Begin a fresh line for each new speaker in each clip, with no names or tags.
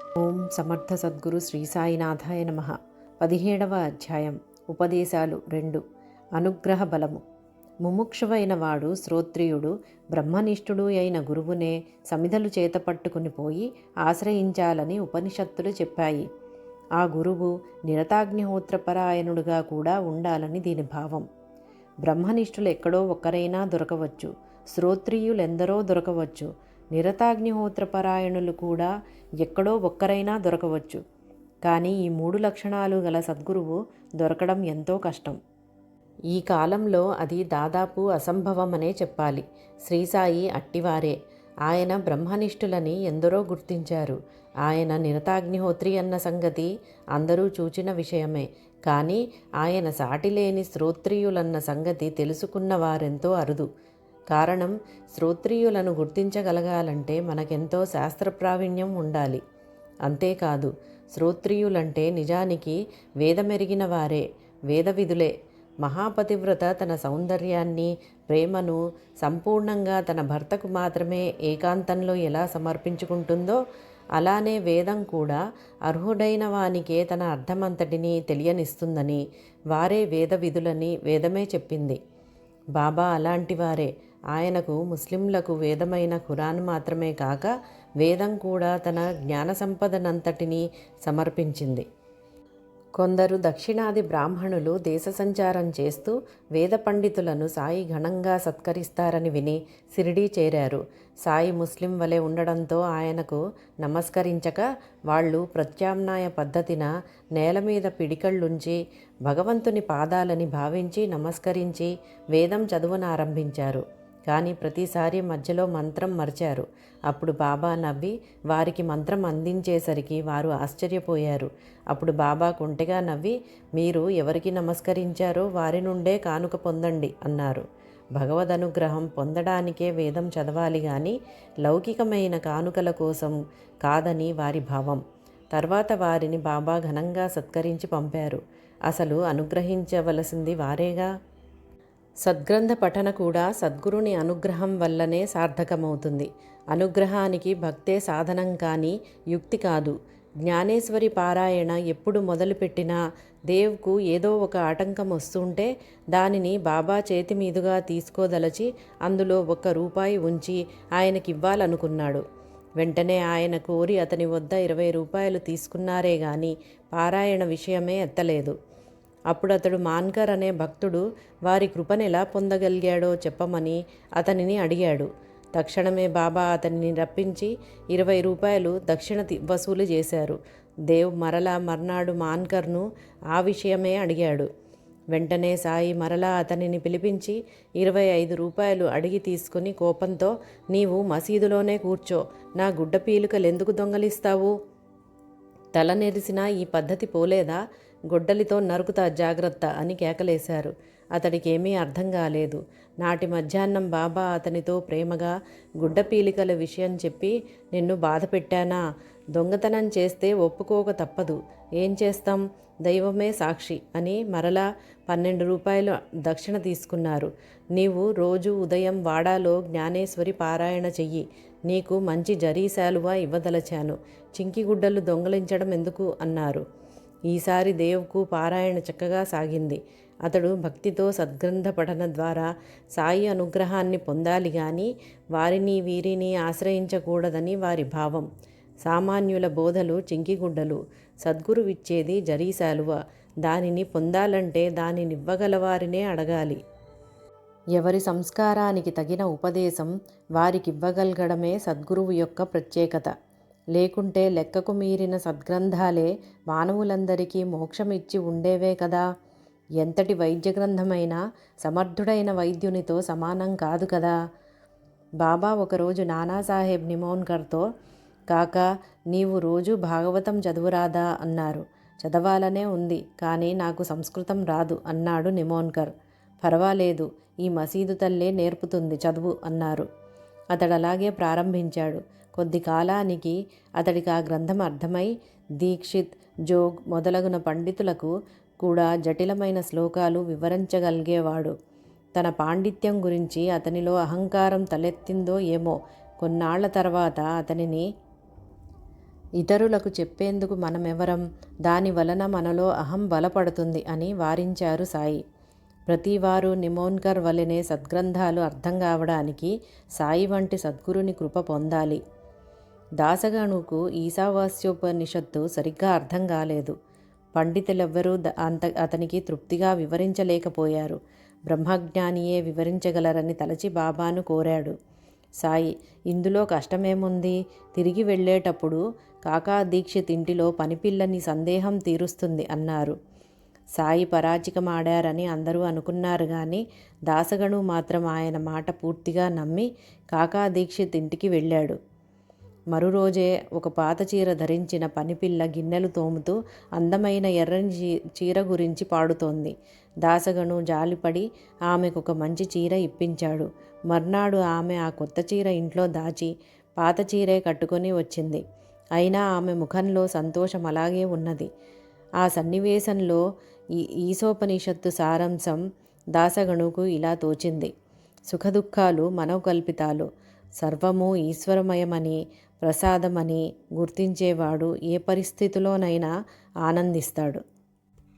ఓం సమర్థ సద్గురు శ్రీ సాయినాథాయ నమః. 17వ అధ్యాయం. ఉపదేశాలు 2. అనుగ్రహ బలము. ముముక్షువైన వాడు శ్రోత్రియుడు బ్రహ్మనిష్ఠుడు అయిన గురువునే సమిధలు చేత పట్టుకుని పోయి ఆశ్రయించాలని ఉపనిషత్తులు చెప్పాయి. ఆ గురువు నిరతాగ్నిహోత్రపరాయణుడుగా కూడా ఉండాలని దీని భావం. బ్రహ్మనిష్ఠులు ఎక్కడో ఒక్కరైనా దొరకవచ్చు, శ్రోత్రియులెందరో దొరకవచ్చు, నిరతాగ్నిహోత్రపరాయణులు కూడా ఎక్కడో ఒక్కరైనా దొరకవచ్చు. కానీ ఈ 3 లక్షణాలు గల సద్గురువు దొరకడం ఎంతో కష్టం. ఈ కాలంలో అది దాదాపు అసంభవమనే చెప్పాలి. శ్రీసాయి అట్టివారే. ఆయన బ్రహ్మనిష్ఠులని ఎందరో గుర్తించారు. ఆయన నిరతాగ్నిహోత్రి అన్న సంగతి అందరూ చూచిన విషయమే. కానీ ఆయన సాటిలేని శ్రోత్రియులన్న సంగతి తెలుసుకున్న వారెంతో అరుదు. కారణం, శ్రోత్రియులను గుర్తించగలగాలంటే మనకెంతో శాస్త్ర ప్రావీణ్యం ఉండాలి. అంతేకాదు, శ్రోత్రియులంటే నిజానికి వేదమెరిగిన వారే, వేదవిధులే. మహాపతివ్రత తన సౌందర్యాన్ని, ప్రేమను సంపూర్ణంగా తన భర్తకు మాత్రమే ఏకాంతంలో ఎలా సమర్పించుకుంటుందో, అలానే వేదం కూడా అర్హుడైన వానికే తన అర్థమంతటినీ తెలియనిస్తుందని, వారే వేద విధులని వేదమే చెప్పింది. బాబా అలాంటివారే. ఆయనకు ముస్లింలకు వేదమైన ఖురాన్ మాత్రమే కాక వేదం కూడా తన జ్ఞాన సంపదనంతటినీ సమర్పించింది. కొందరు దక్షిణాది బ్రాహ్మణులు దేశ సంచారం చేస్తూ వేద పండితులను సాయి ఘనంగా సత్కరిస్తారని విని షిరిడీ చేరారు. సాయి ముస్లిం వలె ఉండడంతో ఆయనకు నమస్కరించక వాళ్ళు ప్రత్యామ్నాయ పద్ధతిన నేల మీద పిడికళ్ళుంచి భగవంతుని పాదాలని భావించి నమస్కరించి వేదం చదువునారంభించారు. కానీ ప్రతిసారి మధ్యలో మంత్రం మర్చారు. అప్పుడు బాబా నవ్వి వారికి మంత్రం అందించేసరికి వారు ఆశ్చర్యపోయారు. అప్పుడు బాబా కొంటెగా నవ్వి, మీరు ఎవరికి నమస్కరించారో వారి నుండే కానుక పొందండి అన్నారు. భగవద్ అనుగ్రహం పొందడానికే వేదం చదవాలి కానీ లౌకికమైన కానుకల కోసం కాదని వారి భావం. తర్వాత వారిని బాబా ఘనంగా సత్కరించి పంపారు. అసలు అనుగ్రహించవలసింది వారేగా. సద్గ్రంథ పఠన కూడా సద్గురుని అనుగ్రహం వల్లనే సార్థకమవుతుంది. అనుగ్రహానికి భక్తే సాధనం కానీ యుక్తి కాదు. జ్ఞానేశ్వరి పారాయణ ఎప్పుడు మొదలుపెట్టినా దేవుకు ఏదో ఒక ఆటంకం వస్తుంటే దానిని బాబా చేతి మీదుగా తీసుకోదలచి అందులో 1 రూపాయి ఉంచి ఆయనకివ్వాలనుకున్నాడు. వెంటనే ఆయన కోరి అతని వద్ద 20 రూపాయలు తీసుకున్నారే గాని పారాయణ విషయమే ఎత్తలేదు. అప్పుడు అతడు మాన్కర్ అనే భక్తుడు వారి కృపనెలా పొందగలిగాడో చెప్పమని అతనిని అడిగాడు. తక్షణమే బాబా అతనిని రప్పించి 20 రూపాయలు దక్షిణ వసూలు చేశారు. దేవ్ మర్నాడు మాన్కర్ను ఆ విషయమే అడిగాడు. వెంటనే సాయి మరలా అతనిని పిలిపించి 25 రూపాయలు అడిగి తీసుకుని కోపంతో, నీవు మసీదులోనే కూర్చో, నా గుడ్డ పీలుకలెందుకు దొంగలిస్తావు? తల నెరిసినా ఈ పద్ధతి పోలేదా? గొడ్డలితో నరుకుతా జాగ్రత్త అని కేకలేశారు. అతడికేమీ అర్థం కాలేదు. నాటి మధ్యాహ్నం బాబా అతనితో ప్రేమగా గుడ్డ పీలికల విషయం చెప్పి, నిన్ను బాధ పెట్టానా? దొంగతనం చేస్తే ఒప్పుకోక తప్పదు. ఏం చేస్తాం? దైవమే సాక్షి అని మరలా 12 రూపాయలు దక్షిణ తీసుకున్నారు. నీవు రోజు ఉదయం వాడాలో జ్ఞానేశ్వరి పారాయణ చెయ్యి. నీకు మంచి జరీ శాలువా ఇవ్వదలచాను. చింకిగుడ్డలు దొంగలించడం ఎందుకు అన్నారు. ఈసారి దేవుకు పారాయణ చక్కగా సాగింది. అతడు భక్తితో సద్గ్రంథ పఠన ద్వారా సాయి అనుగ్రహాన్ని పొందాలి కానీ వారిని వీరిని ఆశ్రయించకూడదని వారి భావం. సామాన్యుల బోధలు చింకిగుడ్డలు, సద్గురువిచ్చేది జరీ శాలువ. దానిని పొందాలంటే దానినివ్వగలవారినే అడగాలి. ఎవరి సంస్కారానికి తగిన ఉపదేశం వారికివ్వగలగడమే సద్గురువు యొక్క ప్రత్యేకత. లేకుంటే లెక్కకు మీరిన సద్గ్రంథాలే మానవులందరికీ మోక్షమిచ్చి ఉండేవే కదా. ఎంతటి వైద్య గ్రంథమైనా సమర్థుడైన వైద్యునితో సమానం కాదు కదా. బాబా ఒకరోజు నానాసాహెబ్ నిమోన్కర్తో, కాకా, నీవు రోజు భాగవతం చదువురాదా అన్నారు. చదవాలనే ఉంది, కానీ నాకు సంస్కృతం రాదు అన్నాడు నిమోన్కర్. పర్వాలేదు, ఈ మసీదు తల్లే నేర్పుతుంది, చదువు అన్నారు. అతడలాగే ప్రారంభించాడు. కొద్ది కాలానికి అతడికి ఆ గ్రంథం అర్థమై దీక్షిత్, జోగ్ మొదలగున పండితులకు కూడా జటిలమైన శ్లోకాలు వివరించగలిగేవాడు. తన పాండిత్యం గురించి అతనిలో అహంకారం తలెత్తిందో ఏమో. కొన్నాళ్ల తర్వాత అతనిని ఇతరులకు చెప్పేందుకు మనమెవరం, దాని వలన మనలో అహం బలపడుతుంది అని వారించారు సాయి. ప్రతివారు నిమోన్కర్ వలెనే సద్గ్రంథాలు అర్థం కావడానికి సాయి వంటి సద్గురుని కృప పొందాలి. దాసగణుకు ఈశావాస్యోపనిషత్తు సరిగ్గా అర్థం కాలేదు. పండితులెవ్వరూ అతనికి తృప్తిగా వివరించలేకపోయారు. బ్రహ్మజ్ఞానియే వివరించగలరని తలచి బాబాను కోరాడు. సాయి, ఇందులో కష్టమేముంది? తిరిగి వెళ్ళేటప్పుడు కాకా దీక్షిత్ ఇంటిలో పనిపిల్లని సందేహం తీరుస్తుంది అన్నారు. సాయి పరాచికమాడారని అందరూ అనుకున్నారు కానీ దాసగణు మాత్రం ఆయన మాట పూర్తిగా నమ్మి కాకా దీక్షిత్ ఇంటికి వెళ్ళాడు. మరురోజే ఒక పాత చీర ధరించిన పనిపిల్ల గిన్నెలు తోముతూ అందమైన ఎర్రని చీర గురించి పాడుతోంది. దాసగణు జాలిపడి ఆమెకు ఒక మంచి చీర ఇప్పించాడు. మర్నాడు ఆమె ఆ కొత్త చీర ఇంట్లో దాచి పాత చీరే కట్టుకొని వచ్చింది. అయినా ఆమె ముఖంలో సంతోషం అలాగే ఉన్నది. ఆ సన్నివేశంలో ఈశోపనిషత్తు సారాంశం దాసగణుకు ఇలా తోచింది: సుఖదుఖాలు మనోకల్పితాలు, సర్వము ఈశ్వరమయమని, ప్రసాదమని గుర్తించేవాడు ఏ పరిస్థితిలోనైనా ఆనందిస్తాడు.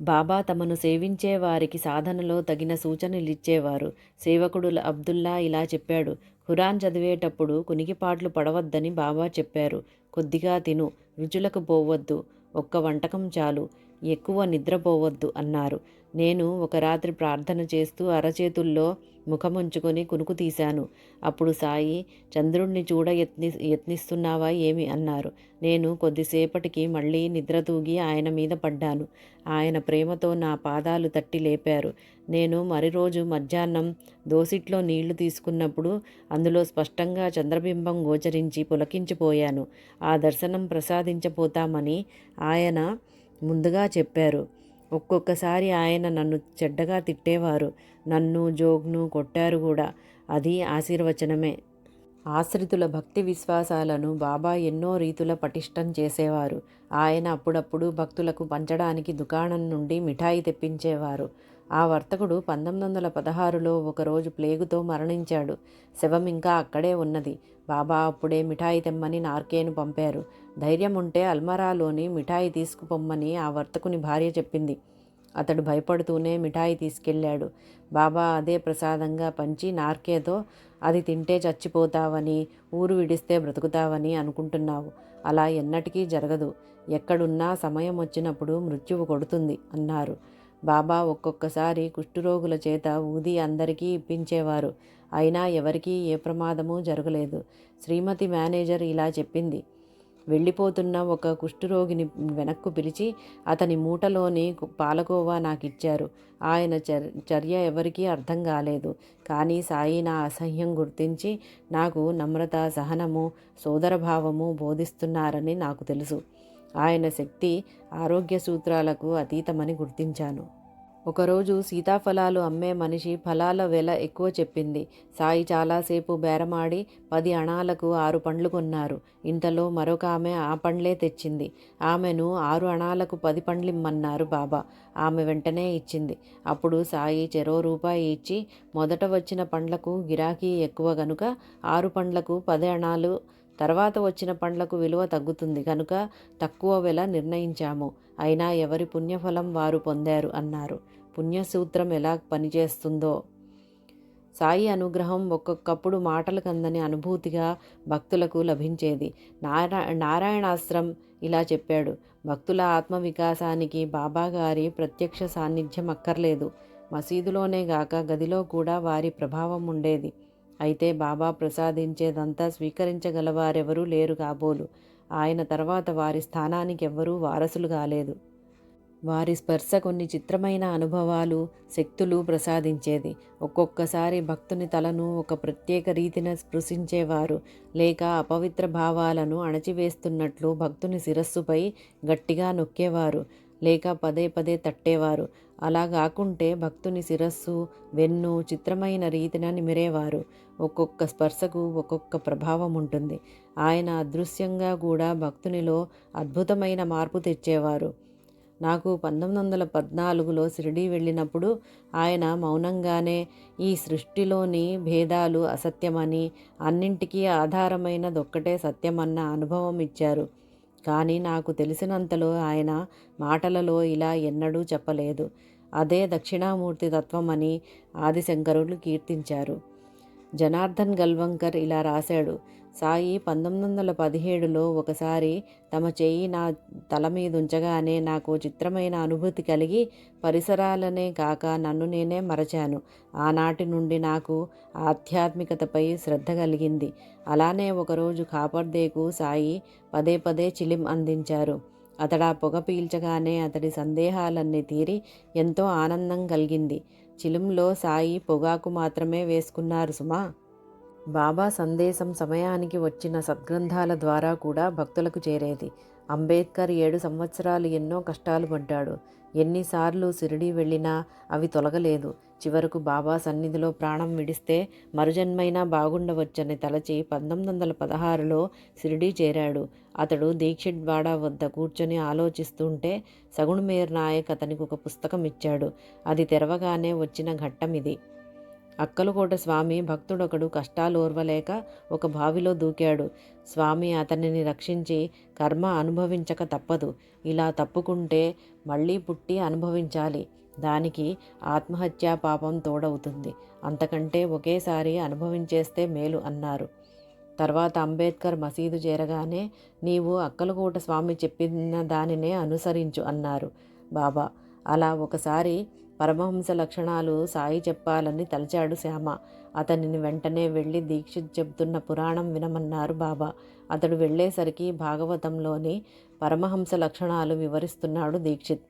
బాబా తమను సేవించే వారికి సాధనలో తగిన సూచనలిచ్చేవారు. సేవకుడు అబ్దుల్లా ఇలా చెప్పాడు: ఖురాన్ చదివేటప్పుడు కునికిపాట్లు పడవద్దని బాబా చెప్పారు. కొద్దిగా తిను, రుచులకు పోవద్దు, ఒక్క వంటకం చాలు, ఎక్కువ నిద్రపోవద్దు అన్నారు. నేను ఒక రాత్రి ప్రార్థన చేస్తూ అరచేతుల్లో ముఖముంచుకొని కునుకు తీశాను. అప్పుడు సాయి, చంద్రుణ్ణి చూడ యత్నిస్తున్నావా ఏమి అన్నారు. నేను కొద్దిసేపటికి మళ్ళీ నిద్ర తూగి ఆయన మీద పడ్డాను. ఆయన ప్రేమతో నా పాదాలు తట్టి లేపారు. నేను మరిరోజు మధ్యాహ్నం దోసిట్లో నీళ్లు తీసుకున్నప్పుడు అందులో స్పష్టంగా చంద్రబింబం గోచరించి పులకించిపోయాను. ఆ దర్శనం ప్రసాదించపోతామని ఆయన ముందుగా చెప్పారు. ఒక్కొక్కసారి ఆయన నన్ను చెడ్డగా తిట్టేవారు. నన్ను, జోగ్ను కొట్టారు కూడా. అది ఆశీర్వచనమే. ఆశ్రితుల భక్తి విశ్వాసాలను బాబా ఎన్నో రీతుల పటిష్టం చేసేవారు. ఆయన అప్పుడప్పుడు భక్తులకు పంచడానికి దుకాణం నుండి మిఠాయి తెప్పించేవారు. ఆ వర్తకుడు 1916లో ఒకరోజు ప్లేగుతో మరణించాడు. శవం ఇంకా అక్కడే ఉన్నది. బాబా అప్పుడే మిఠాయి తెమ్మని నార్కేను పంపారు. ధైర్యం ఉంటే అల్మరాలోని మిఠాయి తీసుకుపొమ్మని ఆ వర్తకుని భార్య చెప్పింది. అతడు భయపడుతూనే మిఠాయి తీసుకెళ్ళాడు. బాబా అదే ప్రసాదంగా పంచి నార్కేతో, అది తింటే చచ్చిపోతావని, ఊరు విడిస్తే బ్రతుకుతావని అనుకుంటున్నావు. అలా ఎన్నటికీ జరగదు. ఎక్కడున్నా సమయం వచ్చినప్పుడు మృత్యువు కొడుతుంది అన్నారు. బాబా ఒక్కొక్కసారి కుష్ఠరోగుల చేత ఊది అందరికీ ఇప్పించేవారు. అయినా ఎవరికీ ఏ ప్రమాదమూ జరగలేదు. శ్రీమతి మేనేజర్ ఇలా చెప్పింది: వెళ్ళిపోతున్న ఒక కుష్ఠరోగిని వెనక్కు పిలిచి అతని మూటలోని పాలకోవా నాకిచ్చారు. ఆయన చర్య ఎవరికీ అర్థం కాలేదు. కానీ సాయి నా అసహ్యం గుర్తించి నాకు నమ్రత, సహనము, సోదరభావము బోధిస్తున్నారని నాకు తెలుసు. ఆయన శక్తి ఆరోగ్య సూత్రాలకు అతీతమని గుర్తించాను. ఒకరోజు సీతాఫలాలు అమ్మే మనిషి ఫలాల వెల ఎక్కువ చెప్పింది. సాయి చాలాసేపు బేరమాడి 10 అణాలకు 6 పండ్లు కొన్నారు. ఇంతలో మరొక ఆమె ఆ పండ్లే తెచ్చింది. ఆమెను 6 అణాలకు 10 పండ్లిమ్మన్నారు బాబా. ఆమె వెంటనే ఇచ్చింది. అప్పుడు సాయి చెరో రూపాయి ఇచ్చి, మొదట వచ్చిన పండ్లకు గిరాకీ ఎక్కువ గనుక 6 పండ్లకు 10 అణాలు, తర్వాత వచ్చిన పండ్లకు విలువ తగ్గుతుంది కనుక తక్కువ వెల నిర్ణయించాము. అయినా ఎవరి పుణ్యఫలం వారు పొందారు అన్నారు. పుణ్యసూత్రం ఎలా పనిచేస్తుందో! సాయి అనుగ్రహం ఒక్కొక్కప్పుడు మాటలు కందని అనుభూతిగా భక్తులకు లభించేది. నారాయణాశ్రం ఇలా చెప్పాడు: భక్తుల ఆత్మవికాసానికి బాబాగారి ప్రత్యక్ష సాన్నిధ్యం అక్కర్లేదు. మసీదులోనే గాక గదిలో కూడా వారి ప్రభావం ఉండేది. అయితే బాబా ప్రసాదించేదంతా స్వీకరించగలవారెవరూ లేరు కాబోలు. ఆయన తర్వాత వారి స్థానానికి ఎవ్వరూ వారసులు కాలేదు. వారి స్పర్శ కొన్ని చిత్రమైన అనుభవాలు, శక్తులు ప్రసాదించేది. ఒక్కొక్కసారి భక్తుని తలను ఒక ప్రత్యేక రీతిన స్పృశించేవారు. లేక అపవిత్ర భావాలను అణచివేస్తున్నట్లు భక్తుని శిరస్సుపై గట్టిగా నొక్కేవారు. లేక పదే పదే తట్టేవారు. అలా కాకుంటే భక్తుని శిరస్సు, వెన్ను చిత్రమైన రీతిన నిమిరేవారు. ఒక్కొక్క స్పర్శకు ఒక్కొక్క ప్రభావం ఉంటుంది. ఆయన అదృశ్యంగా కూడా భక్తునిలో అద్భుతమైన మార్పు తెచ్చేవారు. నాకు 1914లో షిరిడీ వెళ్ళినప్పుడు ఆయన మౌనంగానే ఈ సృష్టిలోని భేదాలు అసత్యమని, అన్నింటికీ ఆధారమైనదొక్కటే సత్యమన్న అనుభవం ఇచ్చారు. కానీ నాకు తెలిసినంతలో ఆయన మాటలలో ఇలా ఎన్నడూ చెప్పలేదు. అదే దక్షిణామూర్తి తత్వం అని ఆదిశంకరులు కీర్తించారు. జనార్దన్ గల్వంకర్ ఇలా రాశాడు. సాయి 1917లో ఒకసారి తమ చెయ్యి నా తల మీదుంచగానే నాకు చిత్రమైన అనుభూతి కలిగి పరిసరాలనే కాక నన్ను నేనే మరచాను. ఆనాటి నుండి నాకు ఆధ్యాత్మికతపై శ్రద్ధ కలిగింది. అలానే ఒకరోజు కాపర్దేకు సాయి పదే పదే చిలిం అందించారు. అతడా పొగ పీల్చగానే అతడి సందేహాలన్నీ తీరి ఎంతో ఆనందం కలిగింది. చిలుంలో సాయి పొగాకు మాత్రమే వేసుకున్నారు సుమా. బాబా సందేశం సమయానికి వచ్చిన సద్గ్రంథాల ద్వారా కూడా భక్తులకు చేరేది. అంబేద్కర్ 7 సంవత్సరాలు ఎన్నో కష్టాలు పడ్డాడు. ఎన్నిసార్లు షిరిడీ వెళ్ళినా అవి తొలగలేదు. చివరకు బాబా సన్నిధిలో ప్రాణం విడిస్తే మరుజన్మైనా బాగుండవచ్చని తలచి 1916లో షిరిడీ చేరాడు. అతడు దీక్షిత్ వాడా వద్ద కూర్చొని ఆలోచిస్తుంటే సగుణమేర్ నాయక్ అతనికి ఒక పుస్తకం ఇచ్చాడు. అది తెరవగానే వచ్చిన ఘట్టం ఇది. అక్కలకోట స్వామి భక్తుడొకడు కష్టాలు ఓర్వలేక ఒక బావిలో దూకాడు. స్వామి అతనిని రక్షించి కర్మ అనుభవించక తప్పదు. ఇలా తప్పుకుంటే మళ్ళీ పుట్టి అనుభవించాలి. దానికి ఆత్మహత్యా పాపం తోడవుతుంది. అంతకంటే ఒకేసారి అనుభవించేస్తే మేలు అన్నారు. తర్వాత అంబేద్కర్ మసీదు చేరగానే నీవు అక్కలకోట స్వామి చెప్పిన దానినే అనుసరించు అన్నారు బాబా. అలా ఒకసారి పరమహంస లక్షణాలు సాయి చెప్పాలని తలచాడు శ్యామ. అతనిని వెంటనే వెళ్ళి దీక్షిత్ చెబుతున్న పురాణం వినమన్నారు బాబా. అతడు వెళ్ళేసరికి భాగవతంలోని పరమహంస లక్షణాలు వివరిస్తున్నాడు దీక్షిత్.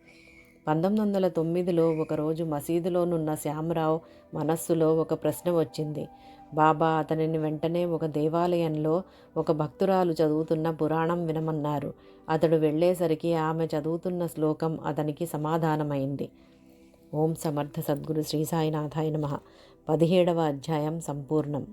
1909లో ఒకరోజు మసీదులోనున్న శ్యామరావు మనస్సులో ఒక ప్రశ్న వచ్చింది. బాబా అతనిని వెంటనే ఒక దేవాలయంలో ఒక భక్తురాలు చదువుతున్న పురాణం వినమన్నారు. అతడు వెళ్ళేసరికి ఆమె చదువుతున్న శ్లోకం అతనికి సమాధానమైంది. ఓం సమర్థ సద్గురు శ్రీ సాయినాథాయ నమః. 17వ అధ్యాయం సంపూర్ణం.